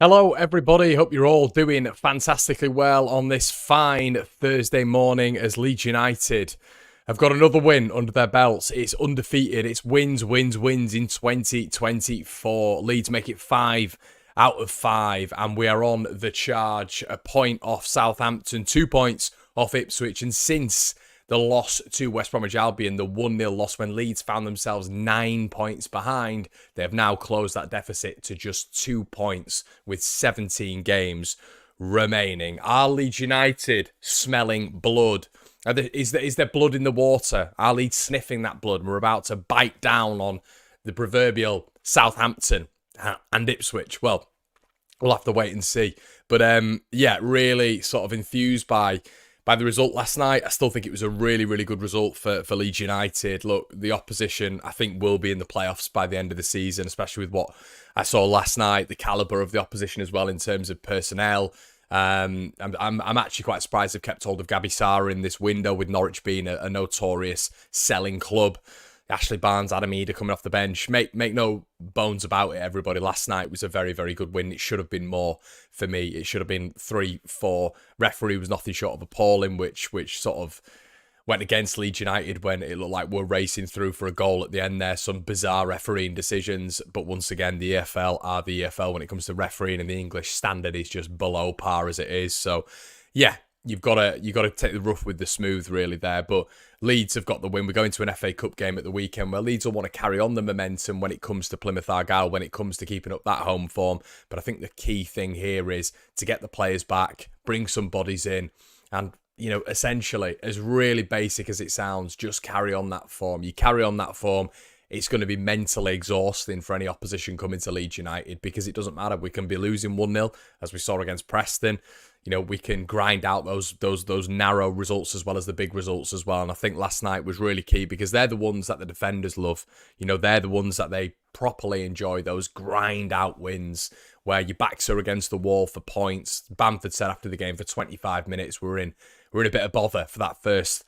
Hello, everybody. Hope you're all doing fantastically well on this fine Thursday morning as Leeds United have got another win under their belts. It's undefeated. It's wins in 2024. Leeds make it 5 out of 5, and we are on the charge. A point off Southampton, 2 points off Ipswich, and since the loss to West Bromwich Albion, the 1-0 loss when Leeds found themselves 9 points behind, they have now closed that deficit to just 2 points with 17 games remaining. Are Leeds United smelling blood? Is there blood in the water? Are Leeds sniffing that blood? We're about to bite down on the proverbial Southampton and Ipswich. Well, we'll have to wait and see. But yeah, really sort of enthused by the result last night. I still think it was a really, really good result for Leeds United. Look, the opposition, I think, will be in the playoffs by the end of the season, especially with what I saw last night, the calibre of the opposition as well in terms of personnel. I'm actually quite surprised they've kept hold of Gabi Sarr in this window, with Norwich being a notorious selling club. Ashley Barnes, Adam Eder coming off the bench. Make no bones about it, everybody. Last night was a very, very good win. It should have been more for me. It should have been 3-4. Referee was nothing short of appalling, which sort of went against Leeds United when it looked like we're racing through for a goal at the end there. Some bizarre refereeing decisions. But once again, the EFL are the EFL when it comes to refereeing, and the English standard is just below par as it is. So, yeah. You've got to take the rough with the smooth, really, there. But Leeds have got the win. We're going to an FA Cup game at the weekend where Leeds will want to carry on the momentum when it comes to Plymouth Argyle, when it comes to keeping up that home form. But I think the key thing here is to get the players back, bring some bodies in, and, you know, essentially, as really basic as it sounds, just carry on that form. You carry on that form, it's going to be mentally exhausting for any opposition coming to Leeds United, because it doesn't matter. We can be losing 1-0, as we saw against Preston. You know, we can grind out those narrow results as well as the big results as well. And I think last night was really key, because they're the ones that the defenders love. You know, they're the ones that they properly enjoy, those grind out wins where your backs are against the wall for points. Bamford said after the game, for 25 minutes, we're in a bit of bother for that first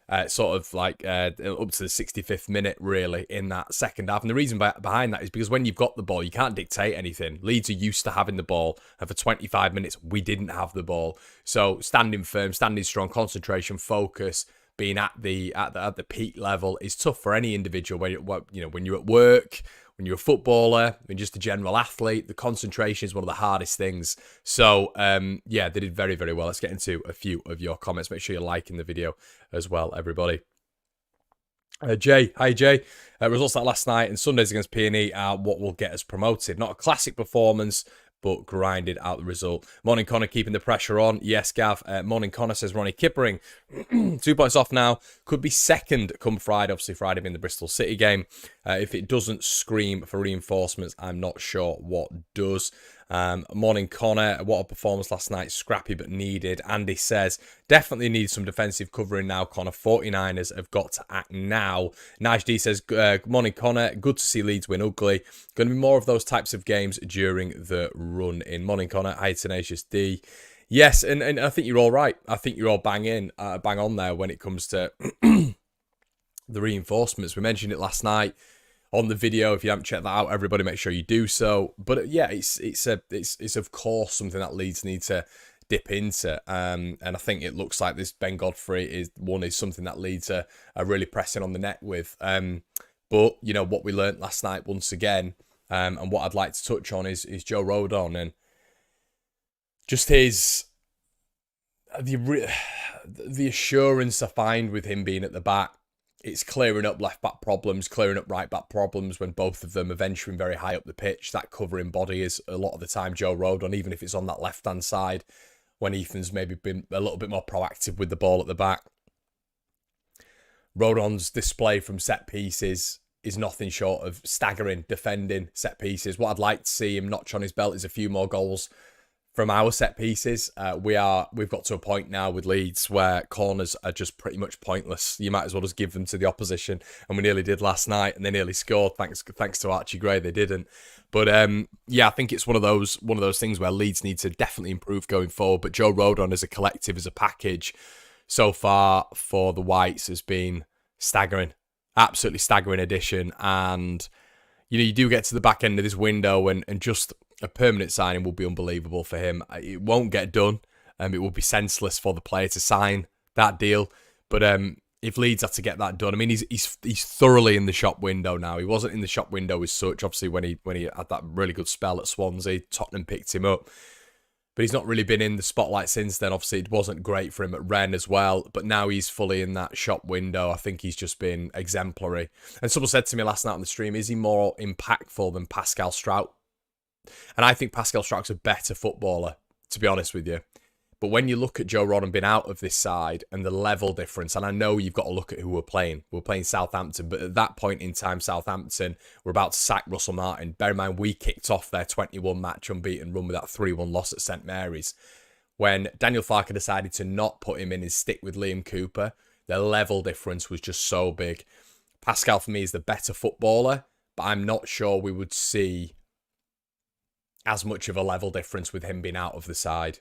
up to the 65th minute, really, in that second half. And the reason behind that is because when you've got the ball, you can't dictate anything. Leeds are used to having the ball, and for 25 minutes, we didn't have the ball. So standing firm, standing strong, concentration, focus, being at the peak level is tough for any individual. When you're at work, when you're a footballer, when just a general athlete, the concentration is one of the hardest things. So, yeah, they did very, very well. Let's get into a few of your comments. Make sure you're liking the video as well, everybody. Jay, hi Jay. Results like last night and Sundays against P&E are what will get us promoted. Not a classic performance, but grinded out the result. Morning Connor keeping the pressure on. Yes, Gav. Morning Connor says Ronnie Kippering. 2 points off now. Could be second come Friday. Obviously, Friday being the Bristol City game. If it doesn't scream for reinforcements, I'm not sure what does. Morning Connor, what a performance last night. Scrappy but needed. Andy says, definitely need some defensive covering now, Connor. 49ers have got to act now. Nige D says, morning Connor, good to see Leeds win ugly. Going to be more of those types of games during the run in. Morning Connor, hi Tenacious D. Yes, and I think you're all right. I think you're all bang on there when it comes to the reinforcements. We mentioned it last night on the video. If you haven't checked that out, everybody make sure you do so. But yeah, it's of course something that Leeds need to dip into, and I think it looks like this Ben Godfrey is something that Leeds are really pressing on the net with. But you know what we learnt last night once again, and what I'd like to touch on is Joe Rodon and just the assurance I find with him being at the back. It's clearing up left-back problems, clearing up right-back problems when both of them are venturing very high up the pitch. That covering body is a lot of the time Joe Rodon, even if it's on that left-hand side, when Ethan's maybe been a little bit more proactive with the ball at the back. Rodon's display from set pieces is nothing short of staggering, defending set pieces. What I'd like to see him notch on his belt is a few more goals from our set pieces. We've got to a point now with Leeds where corners are just pretty much pointless. You might as well just give them to the opposition, and we nearly did last night, and they nearly scored. Thanks to Archie Gray, they didn't. But yeah, I think it's one of those things where Leeds need to definitely improve going forward. But Joe Rodon as a collective, as a package, so far for the Whites has been staggering, absolutely staggering addition. And you do get to the back end of this window and just a permanent signing will be unbelievable for him. It won't get done. It would be senseless for the player to sign that deal. But if Leeds had to get that done, I mean, he's thoroughly in the shop window now. He wasn't in the shop window as such, obviously, when he had that really good spell at Swansea. Tottenham picked him up. But he's not really been in the spotlight since then. Obviously, it wasn't great for him at Rennes as well. But now he's fully in that shop window. I think he's just been exemplary. And someone said to me last night on the stream, is he more impactful than Pascal Strout? And I think Pascal Strout's a better footballer, to be honest with you. But when you look at Joe Rodon being out of this side and the level difference, and I know you've got to look at who we're playing. We're playing Southampton, but at that point in time, Southampton were about to sack Russell Martin. Bear in mind, we kicked off their 21-match unbeaten run with that 3-1 loss at St Mary's. When Daniel Farke decided to not put him in and stick with Liam Cooper, the level difference was just so big. Pascal, for me, is the better footballer, but I'm not sure we would see as much of a level difference with him being out of the side.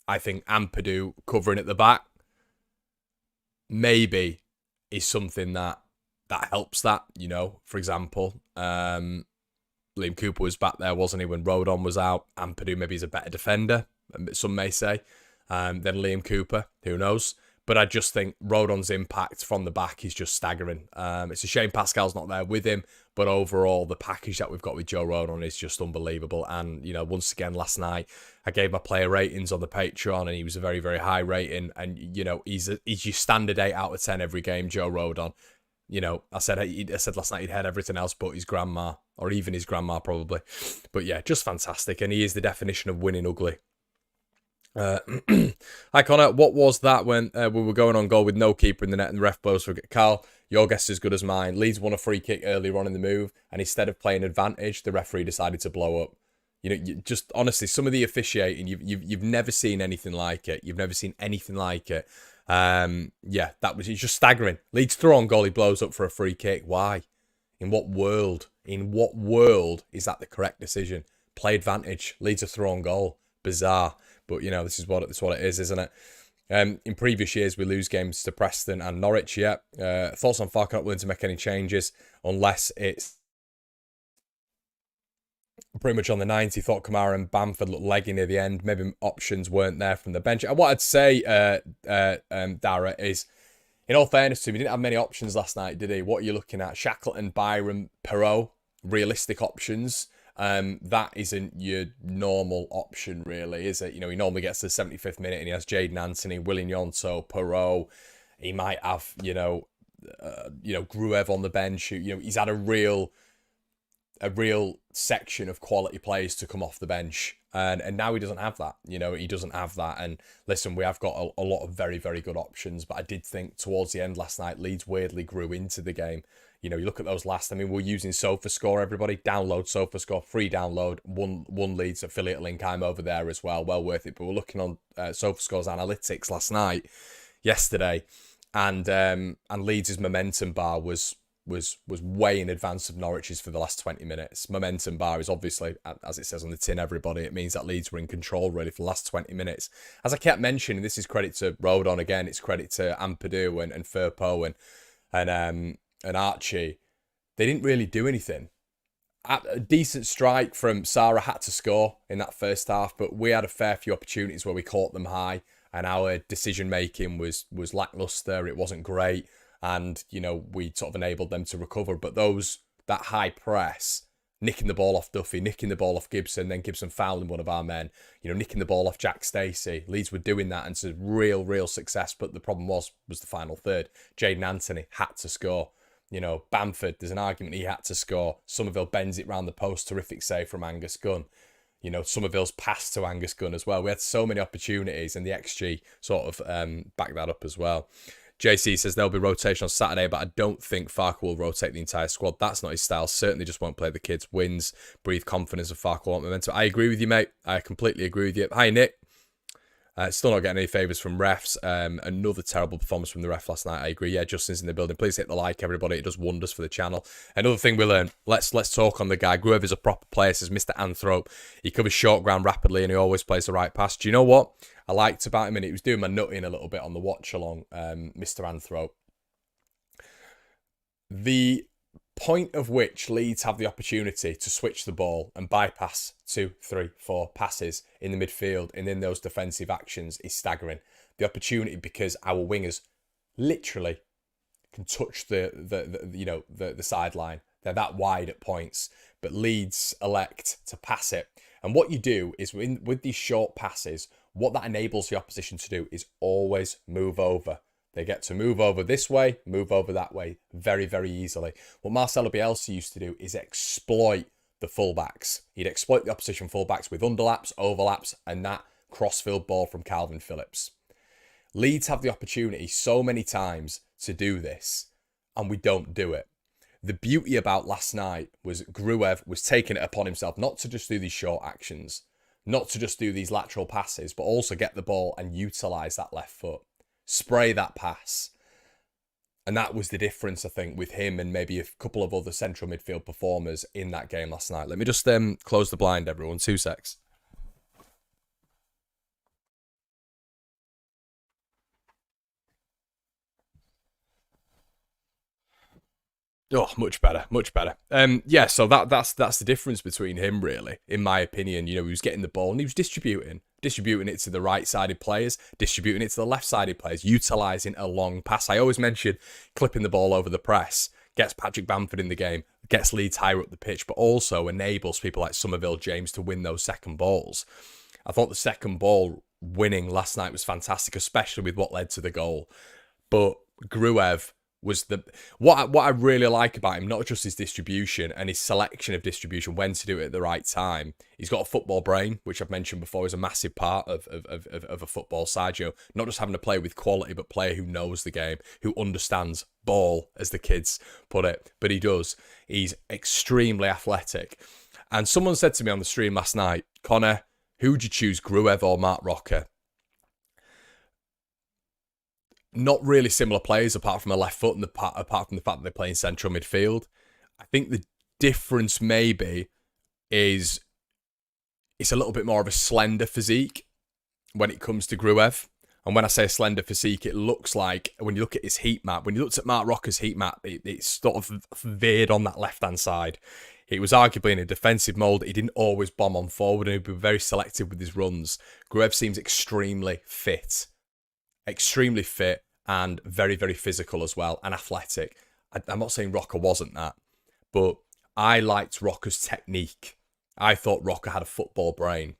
I think Ampadu covering at the back maybe is something that helps that, For example, Liam Cooper was back there, wasn't he, when Rodon was out. Ampadu maybe is a better defender, some may say, than Liam Cooper. Who knows? But I just think Rodon's impact from the back is just staggering. It's a shame Pascal's not there with him, but overall, the package that we've got with Joe Rodon is just unbelievable. And, once again, last night, I gave my player ratings on the Patreon, and he was a very, very high rating. And, he's your standard 8 out of 10 every game, Joe Rodon. I said last night he'd had everything else but his grandma, or even his grandma probably. But yeah, just fantastic. And he is the definition of winning ugly. Hi Connor, what was that when we were going on goal with no keeper in the net and the ref blows for Carl? Your guess is as good as mine. Leeds won a free kick earlier on in the move, and instead of playing advantage, the referee decided to blow up. Just honestly, some of the officiating, you've never seen anything like it. You've never seen anything like it. Yeah, it's just staggering. Leeds throw on goal, he blows up for a free kick. Why? In what world? In what world is that the correct decision? Play advantage. Leeds a throw on goal. Bizarre. But, this is what it is, isn't it? In previous years, we lose games to Preston and Norwich, yeah. Thoughts on Farke not willing to make any changes unless it's pretty much on the 90. Thought Kamara and Bamford looked leggy near the end. Maybe options weren't there from the bench. And what I'd say, Dara, is, in all fairness to him, he didn't have many options last night, did he? What are you looking at? Shackleton, Byron, Perot, realistic options. That isn't your normal option, really, is it? He normally gets to the 75th minute and he has Jaden Anthony, Willian Yonto, Perot. He might have, Gruev on the bench. He's had a real section of quality players to come off the bench. And now he doesn't have that. He doesn't have that. And listen, we have got a lot of very, very good options. But I did think towards the end last night, Leeds weirdly grew into the game. You look at those last. I mean, we're using SofaScore, everybody. Download SofaScore, free download. One Leeds affiliate link. I'm over there as well. Well worth it. But we're looking on SofaScore's analytics yesterday. And Leeds' momentum bar was way in advance of Norwich's for the last 20 minutes. Momentum bar is obviously, as it says on the tin, everybody, it means that Leeds were in control really for the last 20 minutes. As I kept mentioning, this is credit to Rodon again, it's credit to Ampadu and Firpo and Archie. They didn't really do anything. A decent strike from Sarah had to score in that first half, but we had a fair few opportunities where we caught them high and our decision making was lackluster. It wasn't great. And, we sort of enabled them to recover. But that high press, nicking the ball off Duffy, nicking the ball off Gibson, then Gibson fouling one of our men, nicking the ball off Jack Stacey. Leeds were doing that and it's a real success. But the problem was the final third. Jaden Anthony had to score. Bamford, there's an argument he had to score. Somerville bends it round the post, terrific save from Angus Gunn. Somerville's pass to Angus Gunn as well. We had so many opportunities and the XG sort of backed that up as well. JC says there'll be rotation on Saturday, but I don't think Farke will rotate the entire squad. That's not his style. Certainly just won't play the kids. Wins, breathe confidence of Farke will want momentum. I agree with you, mate. I completely agree with you. Hi, Nick. Still not getting any favours from refs. Another terrible performance from the ref last night. I agree. Yeah, Justin's in the building. Please hit the like, everybody. It does wonders for the channel. Another thing we learned. Let's talk on the guy. Gruev is a proper player, says Mr. Anthrope. He covers short ground rapidly and he always plays the right pass. Do you know what I liked about him? And he was doing my nutting a little bit on the watch along, Mr. Anthrope. The point of which Leeds have the opportunity to switch the ball and bypass 2, 3, 4 passes in the midfield and in those defensive actions is staggering. The opportunity, because our wingers literally can touch the sideline. They're that wide at points, but Leeds elect to pass it. And what you do is with these short passes, what that enables the opposition to do is always move over. They get to move over this way, move over that way very, very easily. What Marcelo Bielsa used to do is exploit the fullbacks. He'd exploit the opposition fullbacks with underlaps, overlaps, and that crossfield ball from Calvin Phillips. Leeds have the opportunity so many times to do this, and we don't do it. The beauty about last night was Gruev was taking it upon himself not to just do these short actions, not to just do these lateral passes, but also get the ball and utilise that left foot. Spray that pass. And that was the difference, I think, with him and maybe a couple of other central midfield performers in that game last night. Let me just close the blind, everyone. 2 secs. Oh, much better, much better. Yeah, so that's the difference between him, really, in my opinion. He was getting the ball and he was distributing it to the right-sided players, distributing it to the left-sided players, utilising a long pass. I always mention clipping the ball over the press, gets Patrick Bamford in the game, gets Leeds higher up the pitch, but also enables people like Somerville James to win those second balls. I thought the second ball winning last night was fantastic, especially with what led to the goal. But Gruev was what I really like about him, not just his distribution and his selection of distribution, when to do it at the right time. He's got a football brain, which I've mentioned before is a massive part of a football side. Not just having to play with quality, but player who knows the game, who understands ball, as the kids put it. But he does. He's extremely athletic. And someone said to me on the stream last night, Connor, who'd you choose, Gruev or Mark Rocker? Not really similar players apart from a left foot and apart from the fact that they play in central midfield. I think the difference maybe is it's a little bit more of a slender physique when it comes to Gruev. And when I say a slender physique, it looks like, when you look at his heat map, when you looked at Mark Rocker's heat map, it's sort of veered on that left-hand side. He was arguably in a defensive mould. He didn't always bomb on forward and he'd be very selective with his runs. Gruev seems extremely fit and very, very physical as well, and athletic. I'm not saying Rocker wasn't that, but I liked Rocker's technique. I thought Rocker had a football brain.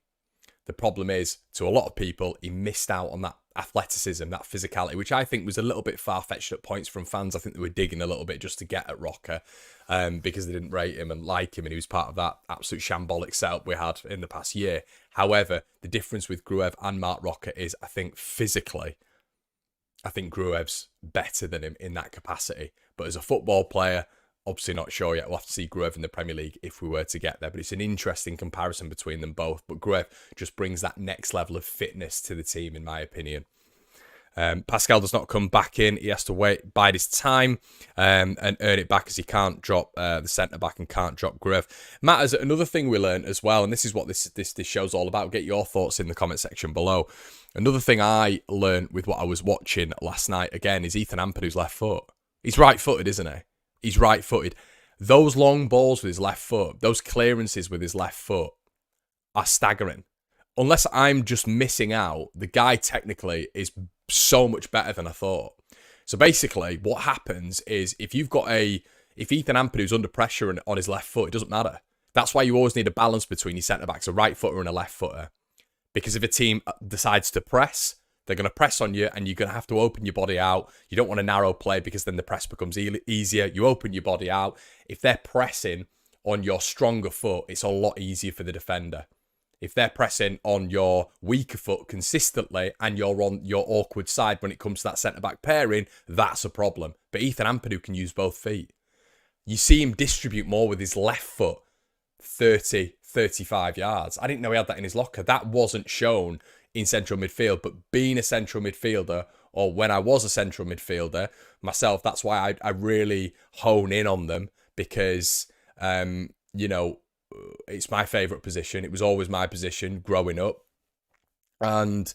The problem is, to a lot of people, he missed out on that athleticism, that physicality, which I think was a little bit far-fetched at points from fans. I think they were digging a little bit just to get at Rocker because they didn't rate him and like him, and he was part of that absolute shambolic setup we had in the past year. However, the difference with Gruev and Mark Rocker is, I think, physically, I think Gruev's better than him in that capacity. But as a football player, obviously not sure yet. We'll have to see Gruev in the Premier League if we were to get there. But it's an interesting comparison between them both. But Gruev just brings that next level of fitness to the team, in my opinion. Pascal does not come back in. He has to bide his time and earn it back, as he can't drop the centre-back and can't drop Gruev. Matters, another thing we learned as well, and this is what this show's all about. Get your thoughts in the comment section below. Another thing I learned with what I was watching last night, again, is Ethan Ampadu's left foot. He's right-footed, isn't he? He's right-footed. Those long balls with his left foot, those clearances with his left foot are staggering. Unless I'm just missing out, the guy technically is so much better than I thought. So basically, what happens is if Ethan Ampadu's under pressure on his left foot, it doesn't matter. That's why you always need a balance between your centre-backs, a right footer and a left footer. Because if a team decides to press, they're going to press on you and you're going to have to open your body out. You don't want a narrow play because then the press becomes easier. You open your body out. If they're pressing on your stronger foot, it's a lot easier for the defender. If they're pressing on your weaker foot consistently and you're on your awkward side when it comes to that centre-back pairing, that's a problem. But Ethan Ampadu can use both feet. You see him distribute more with his left foot, 30, 35 yards. I didn't know he had that in his locker. That wasn't shown in central midfield, but being a central midfielder, or when I was a central midfielder myself, that's why I really hone in on them, because, it's my favourite position. It was always my position growing up. And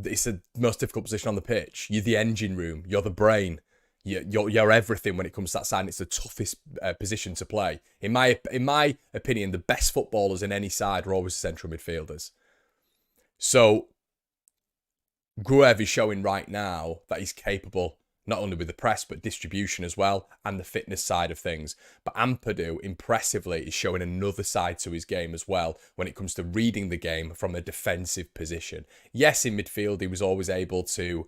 it's the most difficult position on the pitch. You're the engine room. You're the brain. you're everything when it comes to that side. And it's the toughest position to play. In my opinion, the best footballers in any side are always the central midfielders. So Gruev is showing right now that he's capable, not only with the press, but distribution as well, and the fitness side of things. But Ampadu, impressively, is showing another side to his game as well when it comes to reading the game from a defensive position. Yes, in midfield, he was always able to,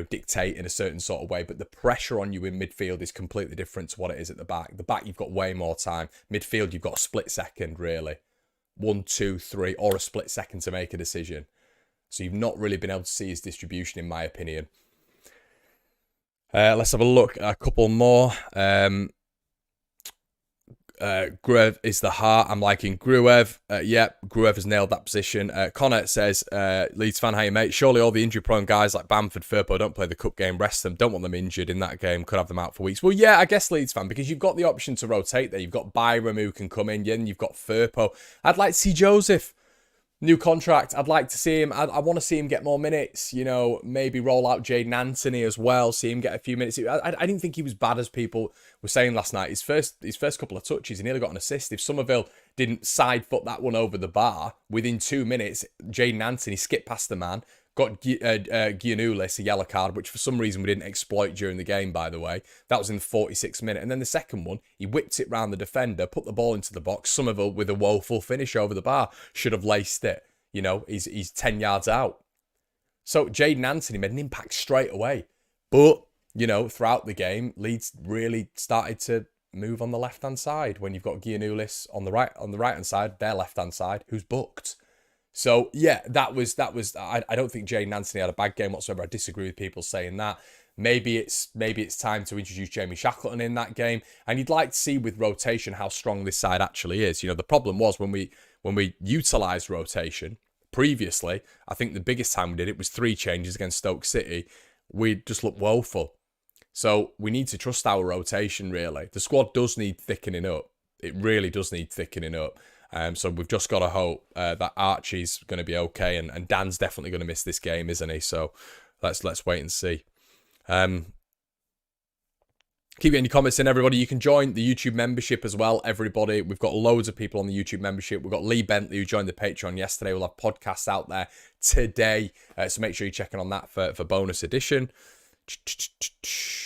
dictate in a certain sort of way, but the pressure on you in midfield is completely different to what it is at the back. The back, you've got way more time. Midfield, you've got a split second, really. 1, 2, 3, or a split second to make a decision. So you've not really been able to see his distribution, in my opinion. Let's have a look at a couple more. Gruev is the heart. I'm liking Gruev. Gruev has nailed that position. Connor says, Leeds fan, hey mate, surely all the injury-prone guys like Bamford, Firpo don't play the cup game, rest them, don't want them injured in that game, could have them out for weeks. Well, yeah, I guess Leeds fan, because you've got the option to rotate there. You've got Byram who can come in, and you've got Firpo. I'd like to see Joseph. New contract. I'd like to see him. I want to see him get more minutes. Maybe roll out Jaden Anthony as well. See him get a few minutes. I didn't think he was bad as people were saying last night. His first couple of touches, he nearly got an assist. If Somerville didn't side foot that one over the bar, within 2 minutes, Jaden Anthony skipped past the man, got Giannoulis a yellow card, which for some reason we didn't exploit during the game, by the way. That was in the 46th minute. And then the second one, he whipped it round the defender, put the ball into the box. Somerville with a woeful finish over the bar. Should have laced it. He's 10 yards out. So Jaden Anthony made an impact straight away. But, throughout the game, Leeds really started to move on the left-hand side when you've got Giannoulis on the right-hand side, their left-hand side, who's booked. So, yeah, that was. I don't think Jaden Anthony had a bad game whatsoever. I disagree with people saying that. Maybe it's time to introduce Jamie Shackleton in that game. And you'd like to see with rotation how strong this side actually is. The problem was when we utilised rotation previously, I think the biggest time we did it was 3 changes against Stoke City. We just looked woeful. So we need to trust our rotation, really. The squad does need thickening up. It really does need thickening up. So we've just got to hope that Archie's going to be okay, and Dan's definitely going to miss this game, isn't he? So let's wait and see. Keep getting your comments in, everybody. You can join the YouTube membership as well, everybody. We've got loads of people on the YouTube membership. We've got Lee Bentley, who joined the Patreon yesterday. We'll have podcasts out there today. So make sure you're checking on that for bonus edition.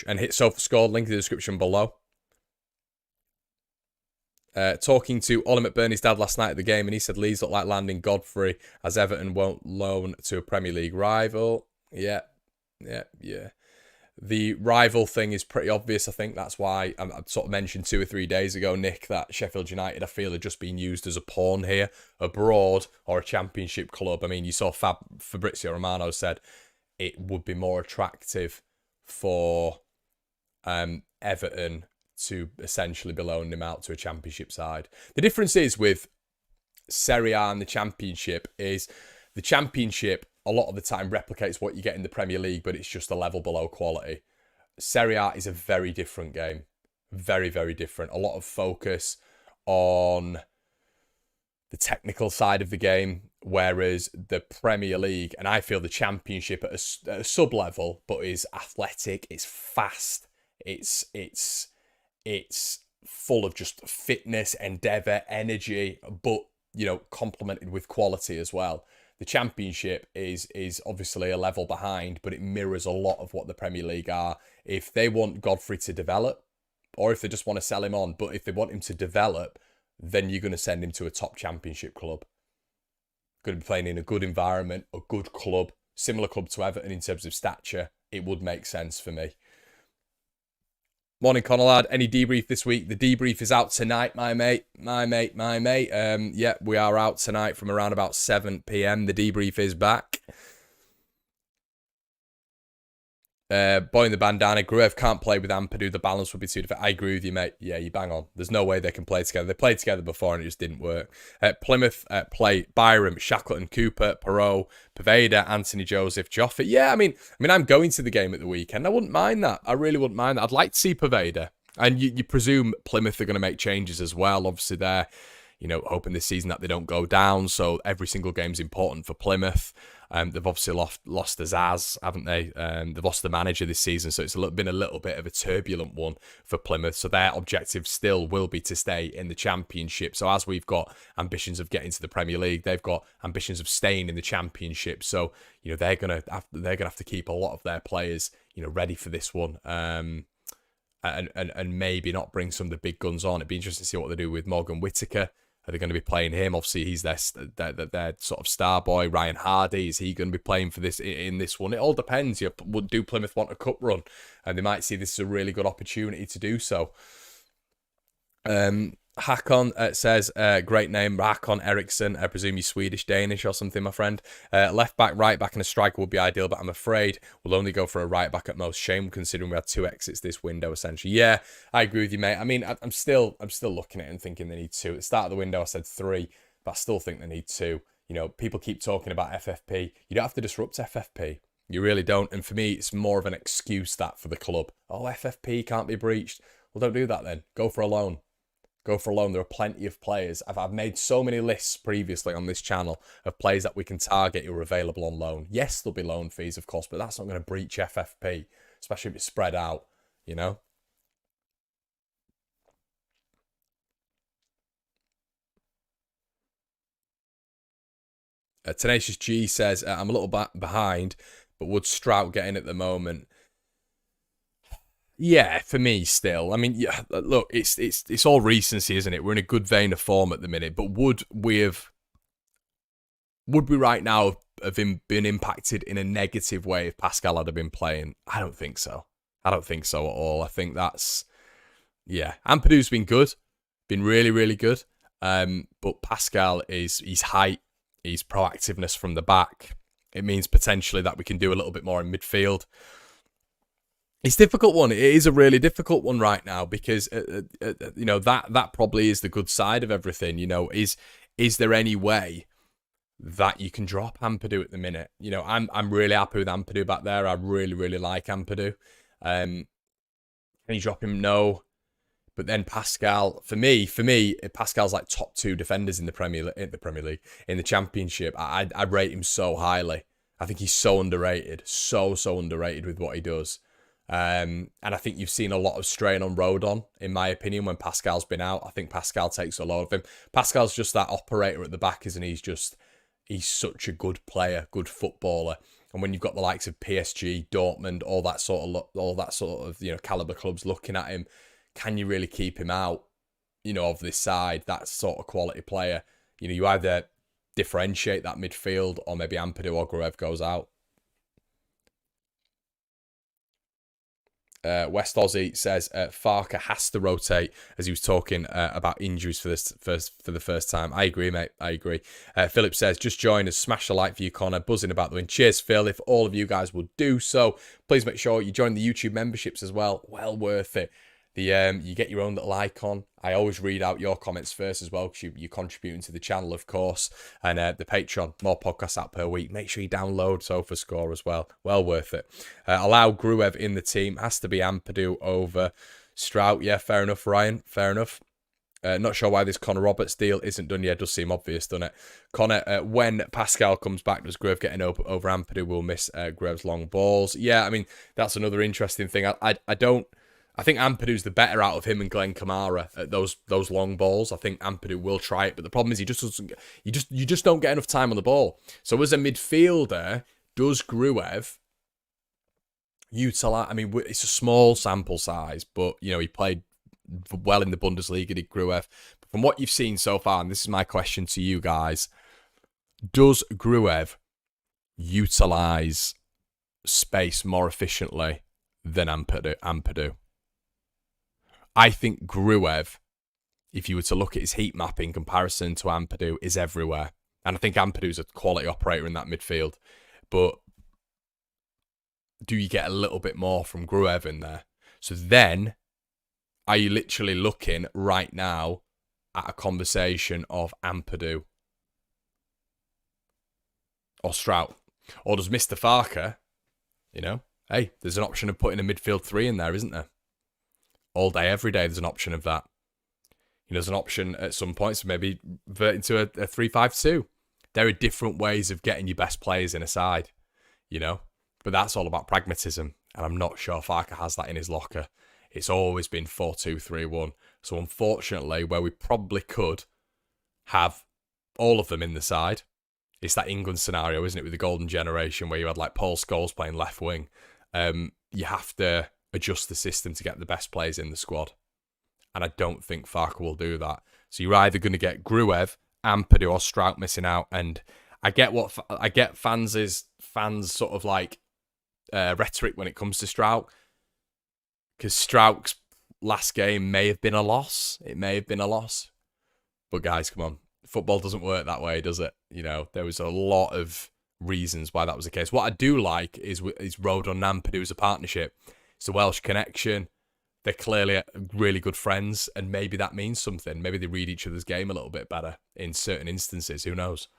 And hit SofaScore, link in the description below. Talking to Ollie McBurney's dad last night at the game, and he said Leeds look like landing Godfrey as Everton won't loan to a Premier League rival. Yeah. The rival thing is pretty obvious. I think that's why I sort of mentioned 2 or 3 days ago, Nick, that Sheffield United, I feel, are just being used as a pawn here, abroad or a championship club. I mean, you saw Fabrizio Romano said it would be more attractive for Everton to essentially be loaning him out to a championship side. The difference is with Serie A and the championship is the championship a lot of the time replicates what you get in the Premier League, but it's just a level below quality. Serie A is a very different game. Very, very different. A lot of focus on the technical side of the game, whereas the Premier League, and I feel the championship at a sub-level, but is athletic, it's fast, it's full of just fitness, endeavour, energy, but, complemented with quality as well. The Championship is obviously a level behind, but it mirrors a lot of what the Premier League are. If they want Godfrey to develop, or if they just want to sell him on, but if they want him to develop, then you're going to send him to a top Championship club. Going to be playing in a good environment, a good club, similar club to Everton in terms of stature. It would make sense for me. Morning, Conalad. Any debrief this week? The debrief is out tonight, my mate. Yeah, we are out tonight from around about 7 p.m. The debrief is back. Boy in the bandana. Gruev can't play with Ampadu. The balance would be too different. I agree with you, mate. Yeah, you bang on. There's no way they can play together. They played together before and it just didn't work. Plymouth play Byram, Shackleton, Cooper, Perot, Poveda, Anthony Joseph, Joffrey. Yeah, I mean, I'm going to the game at the weekend. I wouldn't mind that. I really wouldn't mind that. I'd like to see Poveda. And you presume Plymouth are going to make changes as well. Obviously, they're, you know, hoping this season that they don't go down. So every single game's important for Plymouth. They've obviously lost the Zaz, haven't they? They've lost the manager this season, so it's been a little bit of a turbulent one for Plymouth. So their objective still will be to stay in the Championship. So as we've got ambitions of getting to the Premier League, they've got ambitions of staying in the Championship. So you know they're gonna have to keep a lot of their players, you know, ready for this one. And maybe not bring some of the big guns on. It'd be interesting to see what they do with Morgan Whittaker. Are they going to be playing him? Obviously, he's their sort of star boy. Ryan Hardy, is he going to be playing for this in this one? It all depends. Do Plymouth want a cup run? And they might see this as a really good opportunity to do so. Hakon says, great name, Hakon Eriksson. I presume you're Swedish, Danish or something, my friend. Left back, right back, and a striker would be ideal, but I'm afraid we'll only go for a right back at most. Shame considering we had 2 exits this window, essentially. Yeah, I agree with you, mate. I mean, I'm still looking at it and thinking they need 2. At the start of the window, I said 3, but I still think they need 2. You know, people keep talking about FFP. You don't have to disrupt FFP. You really don't. And for me, it's more of an excuse that for the club. Oh, FFP can't be breached. Well, don't do that then. Go for a loan. Go for a loan. There are plenty of players. I've made so many lists previously on this channel of players that we can target who are available on loan. Yes, there'll be loan fees, of course, but that's not going to breach FFP, especially if it's spread out, you know? Tenacious G says, I'm a little bit behind, but would Strout get in at the moment? Yeah, for me still. I mean, yeah, look, it's all recency, isn't it? We're in a good vein of form at the minute, but would we right now have been impacted in a negative way if Pascal had been playing? I don't think so. I don't think so at all. I think that's, yeah. Ampadu's been good, been really, really good. But Pascal he's height, he's proactiveness from the back. It means potentially that we can do a little bit more in midfield. It's a difficult one. It is a really difficult one right now because you know that probably is the good side of everything. You know, is there any way that you can drop Ampadu at the minute? You know, I'm really happy with Ampadu back there. I really like Ampadu. Can you drop him? No. But then Pascal, for me, Pascal's like top 2 defenders in the Premier League, in the Championship. I rate him so highly. I think he's so underrated, so underrated with what he does. And I think you've seen a lot of strain on Rodon, in my opinion, when Pascal's been out. I think Pascal takes a lot of him. Pascal's just that operator at the back, isn't he? He's such a good player, good footballer. And when you've got the likes of PSG, Dortmund, all that sort of you know caliber clubs looking at him, can you really keep him out? You know, of this side, that sort of quality player. You know, you either differentiate that midfield, or maybe Ampadu or Gruev goes out. West Aussie says Farker has to rotate, as he was talking about injuries for the first time. I agree, mate. I agree. Philip says, just join us. Smash the like for you, Connor. Buzzing about the win. Cheers, Phil. If all of you guys would do so, please make sure you join the YouTube memberships as well. Well worth it. You get your own little icon. I always read out your comments first as well because you're contributing to the channel, of course. And the Patreon, more podcasts out per week. Make sure you download SofaScore as well. Well worth it. Allow Gruev in the team. Has to be Ampadu over Strout. Yeah, fair enough, Ryan. Fair enough. Not sure why this Connor Roberts deal isn't done yet. Does seem obvious, doesn't it? Connor, when Pascal comes back, does Gruev get over Ampadu? Will miss Gruev's long balls. Yeah, I mean, that's another interesting thing. I think Ampadu's the better out of him and Glenn Kamara at those long balls. I think Ampadu will try it, but the problem is he just doesn't. You just don't get enough time on the ball. So as a midfielder, does Gruev utilize? I mean, it's a small sample size, but you know he played well in the Bundesliga, did Gruev. But from what you've seen so far, and this is my question to you guys: does Gruev utilize space more efficiently than Ampadu? I think Gruev, if you were to look at his heat map in comparison to Ampadu, is everywhere. And I think Ampadu's a quality operator in that midfield. But do you get a little bit more from Gruev in there? So then, are you literally looking right now at a conversation of Ampadu or Strout? Or does Mr. Farker, you know, hey, there's an option of putting a midfield 3 in there, isn't there? All day, every day, there's an option of that. as an option at some points, maybe revert into a 3-5-2. There are different ways of getting your best players in a side, But that's all about pragmatism, and I'm not sure Farke has that in his locker. It's always been 4-2-3-1. So unfortunately, where we probably could have all of them in the side, it's that England scenario, isn't it, with the golden generation where you had like Paul Scholes playing left wing. You have to adjust the system to get the best players in the squad. And I don't think Farke will do that. So you're either going to get Gruev, Ampadu or Strout missing out. And I get fans sort of like rhetoric when it comes to Strout. Because Strout's last game may have been a loss. It may have been a loss. But guys, come on. Football doesn't work that way, does it? There was a lot of reasons why that was the case. What I do like is Rodon and Ampadu as a partnership. It's a Welsh connection. They're clearly really good friends, and maybe that means something. Maybe they read each other's game a little bit better in certain instances. Who knows?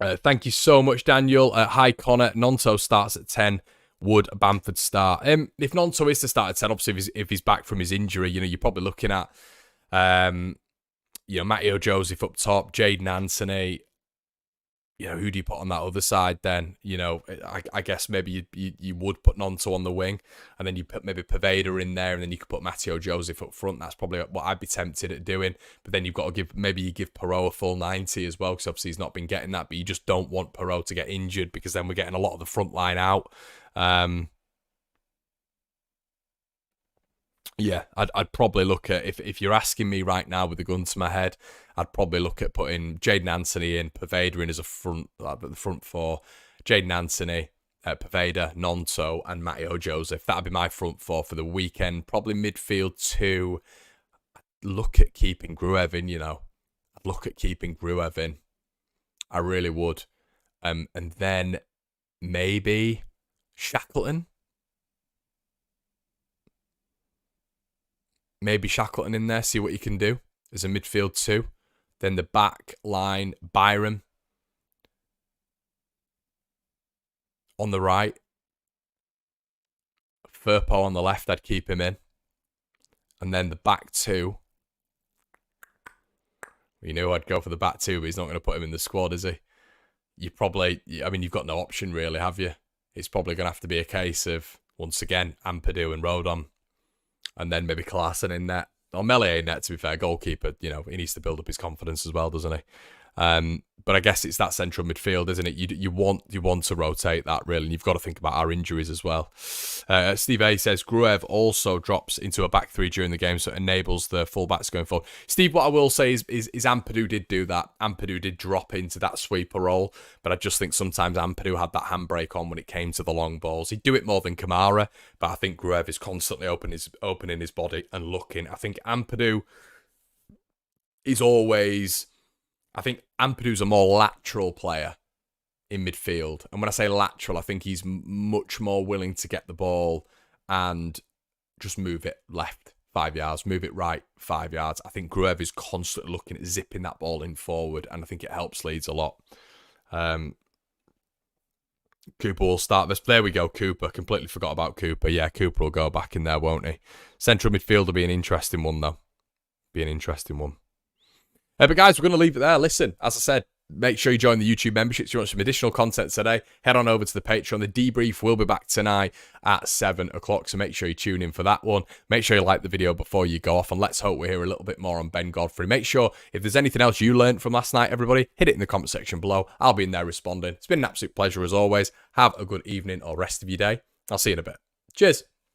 Thank you so much, Daniel. Hi, Connor. Nonto starts at 10. Would Bamford start? If Nonto is to start at 10, obviously if he's back from his injury, you're probably looking at Matteo Joseph up top, Jaden Anthony. Who do you put on that other side then? I guess maybe you would put Nonto on the wing, and then you put maybe Poveda in there, and then you could put Matteo Joseph up front. That's probably what I'd be tempted at doing. But then you've got to give Perot a full 90 as well, because obviously he's not been getting that. But you just don't want Perot to get injured, because then we're getting a lot of the front line out. Yeah, I'd probably look at, if you're asking me right now with a gun to my head, I'd probably look at putting Jaden Anthony in, Poveda in as the front four. Jaden Anthony, Poveda, Nonto, and Matteo Joseph. That'd be my front four for the weekend. Probably midfield 2. I'd look at keeping Gruev in, I'd look at keeping Gruev in. I really would. And then maybe Shackleton. Maybe Shackleton in there, see what you can do as a midfield 2. Then the back line, Byram. On the right. Firpo on the left, I'd keep him in. And then the back 2. I'd go for the back 2, but he's not going to put him in the squad, is he? You've got no option really, have you? It's probably going to have to be a case of, once again, Ampadu and Rodon. And then maybe Klaassen in net. Or Melier in net, to be fair. Goalkeeper, he needs to build up his confidence as well, doesn't he? But I guess it's that central midfield, isn't it? You want to rotate that, really. And you've got to think about our injuries as well. Steve A says, Gruev also drops into a back 3 during the game, so it enables the fullbacks going forward. Steve, what I will say is Ampadu did do that. Ampadu did drop into that sweeper role, but I just think sometimes Ampadu had that handbrake on when it came to the long balls. He'd do it more than Kamara, but I think Gruev is constantly opening his body and looking. I think Ampadu is always... I think Ampadu's a more lateral player in midfield. And when I say lateral, I think he's much more willing to get the ball and just move it left 5 yards, move it right 5 yards. I think Gruev is constantly looking at zipping that ball in forward, and I think it helps Leeds a lot. Cooper will start this. There we go, Cooper. Completely forgot about Cooper. Yeah, Cooper will go back in there, won't he? Central midfield will be an interesting one, though. Be an interesting one. But guys, we're going to leave it there. Listen, as I said, make sure you join the YouTube membership if you want some additional content today. Head on over to the Patreon. The debrief will be back tonight at 7 o'clock, so make sure you tune in for that one. Make sure you like the video before you go off, and let's hope we hear a little bit more on Ben Godfrey. Make sure, if there's anything else you learned from last night, everybody, hit it in the comment section below. I'll be in there responding. It's been an absolute pleasure as always. Have a good evening or rest of your day. I'll see you in a bit. Cheers.